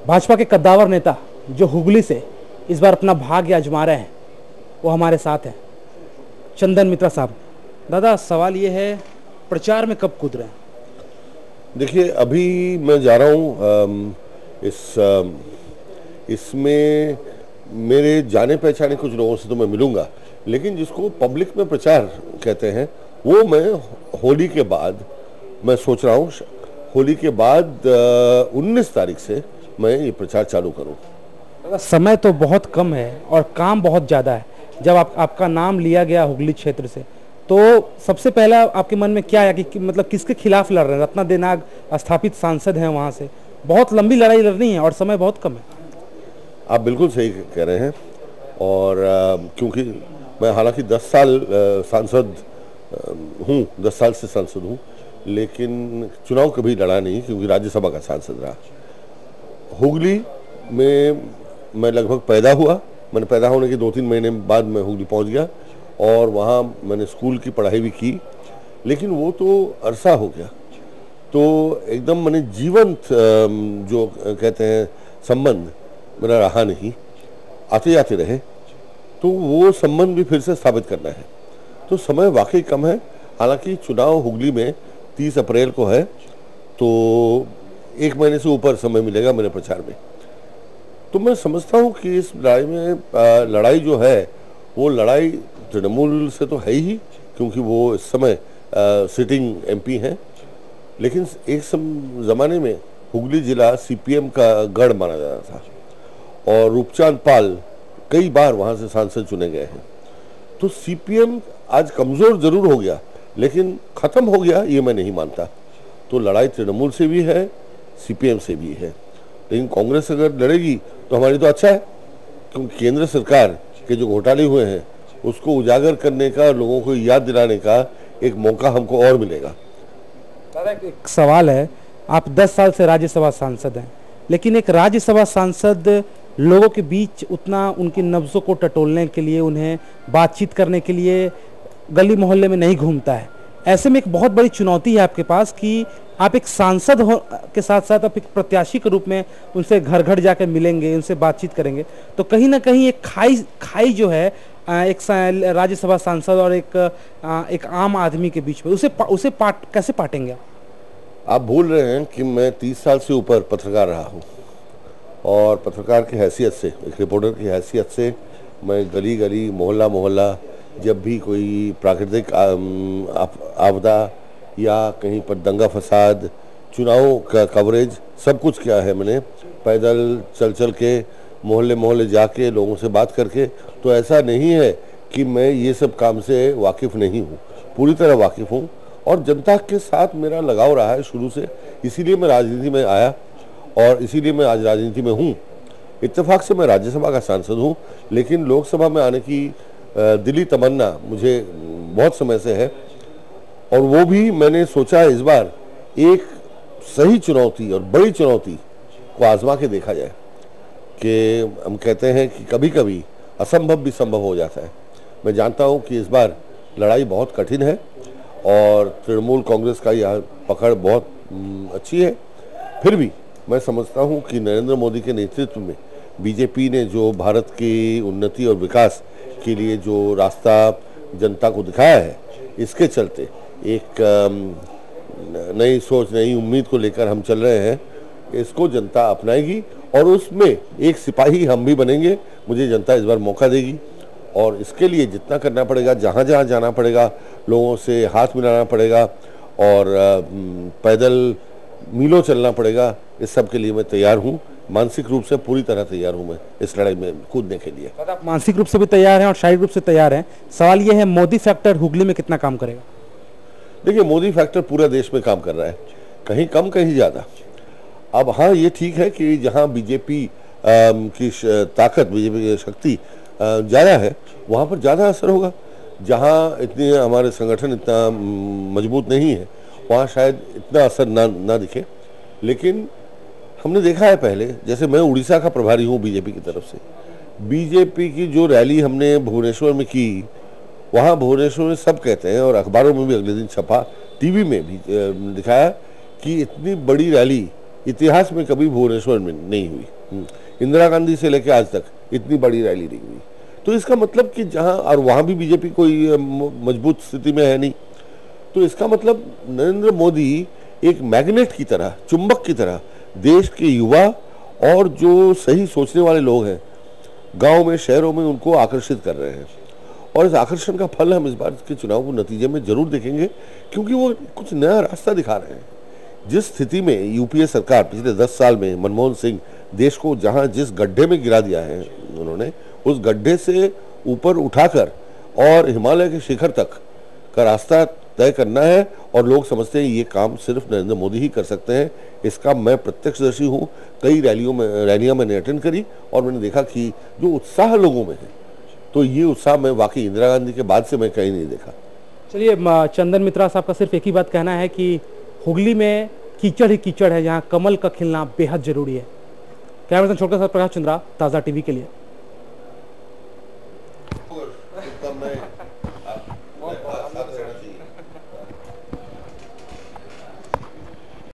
भाजपा के कद्दावर नेता जो हुगली से इस बार अपना भाग्य आजमा रहे हैं वो हमारे साथ हैं, चंदन मित्रा साहब। दादा, सवाल ये है, प्रचार में कब कूद रहे हैं? देखिए, अभी मैं जा रहा हूँ इसमें मेरे जाने पहचाने कुछ लोगों से तो मैं मिलूंगा, लेकिन जिसको पब्लिक में प्रचार कहते हैं वो मैं होली के बाद मैं सोच रहा हूँ। होली के बाद 19 तारीख से मैं ये प्रचार चालू करूँ। दादा, समय तो बहुत कम है और काम बहुत ज़्यादा है। जब आपका नाम लिया गया हुगली क्षेत्र से, तो सबसे पहला आपके मन में क्या आया कि मतलब किसके खिलाफ लड़ रहे हैं? रत्ना देनाग स्थापित सांसद हैं, वहाँ से बहुत लंबी लड़ाई लड़नी है और समय बहुत कम है। आप बिल्कुल सही कह रहे हैं। और क्योंकि मैं हालांकि 10 साल सांसद हूँ, 10 साल से सांसद हूँ, लेकिन चुनाव कभी लड़ा नहीं क्योंकि राज्यसभा का सांसद रहा। हुगली में मैं लगभग पैदा हुआ। मैंने पैदा होने के 2-3 महीने बाद मैं हुगली पहुँच गया और वहाँ मैंने स्कूल की पढ़ाई भी की, लेकिन वो तो अरसा हो गया। तो एकदम मैंने जीवंत जो कहते हैं संबंध मेरा रहा नहीं, आते जाते रहे, तो वो संबंध भी फिर से स्थापित करना है। तो समय वाकई कम है। हालांकि चुनाव हुगली में 30 अप्रैल को है, तो 1 महीने से ऊपर समय मिलेगा मेरे प्रचार में। तो मैं समझता हूँ कि इस लड़ाई में जो है वो लड़ाई तृणमूल से तो है ही, क्योंकि वो इस समय सिटिंग एमपी हैं, लेकिन एक ज़माने में हुगली जिला सीपीएम का गढ़ माना जाता था और रूपचांद पाल कई बार वहाँ से सांसद चुने गए हैं। तो सीपीएम आज कमज़ोर जरूर हो गया, लेकिन ख़त्म हो गया ये मैं नहीं मानता। तो लड़ाई तृणमूल से भी है, सीपीएम से भी है, लेकिन कांग्रेस अगर लड़ेगी तो हमारी तो अच्छा है, क्योंकि केंद्र सरकार के जो घोटाले हुए हैं उसको उजागर करने का, लोगों को याद दिलाने का एक मौका हमको और मिलेगा। दादा, एक सवाल है, आप 10 साल से राज्यसभा सांसद हैं, लेकिन एक राज्यसभा सांसद लोगों के बीच उतना उनकी नब्जों को टटोलने के लिए, उन्हें बातचीत करने के लिए गली मोहल्ले में नहीं घूमता है। ऐसे में एक बहुत बड़ी चुनौती है आपके पास कि आप एक सांसद हो के साथ साथ आप एक प्रत्याशी के रूप में उनसे घर घर जाकर मिलेंगे, उनसे बातचीत करेंगे, तो कहीं ना कहीं एक खाई जो है एक राज्यसभा सांसद और एक आम आदमी के बीच में, उसे कैसे पाटेंगे आप भूल रहे हैं कि मैं 30 साल से ऊपर पत्रकार रहा हूँ और पत्रकार की हैसियत से, एक रिपोर्टर की हैसियत से मैं गली गली, मोहल्ला मोहल्ला, जब भी कोई प्राकृतिक आपदा या कहीं पर दंगा फसाद, चुनाव का कवरेज, सब कुछ किया है मैंने। पैदल चल के, मोहल्ले मोहल्ले जाके, लोगों से बात करके। तो ऐसा नहीं है कि मैं ये सब काम से वाकिफ़ नहीं हूँ, पूरी तरह वाकिफ़ हूँ और जनता के साथ मेरा लगाव रहा है शुरू से। इसीलिए मैं राजनीति में आया और इसीलिए मैं आज राजनीति में हूँ। इत्तेफाक से मैं राज्यसभा का सांसद हूँ, लेकिन लोकसभा में आने की दिली तमन्ना मुझे बहुत समय से है और वो भी मैंने सोचा इस बार एक सही चुनौती और बड़ी चुनौती को आजमा के देखा जाए कि हम कहते हैं कि कभी कभी असंभव भी संभव हो जाता है। मैं जानता हूँ कि इस बार लड़ाई बहुत कठिन है और तृणमूल कांग्रेस का यह पकड़ बहुत अच्छी है। फिर भी मैं समझता हूँ कि नरेंद्र मोदी के नेतृत्व में बीजेपी ने जो भारत की उन्नति और विकास के लिए जो रास्ता जनता को दिखाया है, इसके चलते एक नई सोच, नई उम्मीद को लेकर हम चल रहे हैं। इसको जनता अपनाएगी और उसमें एक सिपाही हम भी बनेंगे। मुझे जनता इस बार मौका देगी और इसके लिए जितना करना पड़ेगा, जहाँ जहाँ जाना पड़ेगा, लोगों से हाथ मिलाना पड़ेगा और पैदल मीलों चलना पड़ेगा, इस सब के लिए मैं तैयार हूँ। मानसिक रूप से पूरी तरह तैयार हूँ मैं इस लड़ाई में कूदने के लिए। आप मानसिक रूप से भी तैयार हैं और शारीरिक रूप से तैयार हैं। सवाल ये है, मोदी फैक्टर हुगली में कितना काम करेगा? देखिए, मोदी फैक्टर पूरा देश में काम कर रहा है, कहीं कम कहीं ज़्यादा। अब हाँ, ये ठीक है कि जहाँ बीजेपी की ताकत, बीजेपी की शक्ति ज़्यादा है, वहाँ पर ज़्यादा असर होगा। जहाँ इतने हमारे संगठन इतना मजबूत नहीं है, वहाँ शायद इतना असर ना दिखे। लेकिन हमने देखा है पहले, जैसे मैं उड़ीसा का प्रभारी हूँ बीजेपी की तरफ से, बीजेपी की जो रैली हमने भुवनेश्वर में की, वहाँ भुवनेश्वर में सब कहते हैं और अखबारों में भी अगले दिन छपा, टीवी में भी दिखाया कि इतनी बड़ी रैली इतिहास में कभी भुवनेश्वर में नहीं हुई। इंदिरा गांधी से लेकर आज तक इतनी बड़ी रैली नहीं हुई। तो इसका मतलब कि जहां, और वहां भी बीजेपी कोई मजबूत स्थिति में है नहीं, तो इसका मतलब नरेंद्र मोदी एक मैग्नेट की तरह, चुंबक की तरह देश के युवा और जो सही सोचने वाले लोग हैं गांव में, शहरों में, उनको आकर्षित कर रहे हैं। और इस आकर्षण का फल हम इस बार के चुनाव के नतीजे में जरूर देखेंगे, क्योंकि वो कुछ नया रास्ता दिखा रहे हैं। जिस स्थिति में यूपीए सरकार पिछले 10 साल में मनमोहन सिंह देश को जहां जिस गड्ढे में गिरा दिया है उन्होंने, उस गड्ढे से ऊपर उठाकर और हिमालय के शिखर तक का रास्ता तय करना है। और लोग समझते हैं ये काम सिर्फ नरेंद्र मोदी ही कर सकते हैं। इसका मैं प्रत्यक्षदर्शी हूँ। कई रैलियां मैंने अटेंड करी और मैंने देखा कि जो उत्साह लोगों में है, तो ये उत्साह मैं वाकई इंदिरा गांधी के बाद से मैं कहीं नहीं देखा। चलिए, चंदन मित्रा साहब का सिर्फ एक ही बात कहना है कि हुगली में कीचड़ ही कीचड़ है, यहाँ कमल का खिलना बेहद जरूरी है। कैमरा छोड़कर साथ प्रकाश चंद्रा, ताज़ा टीवी के लिए।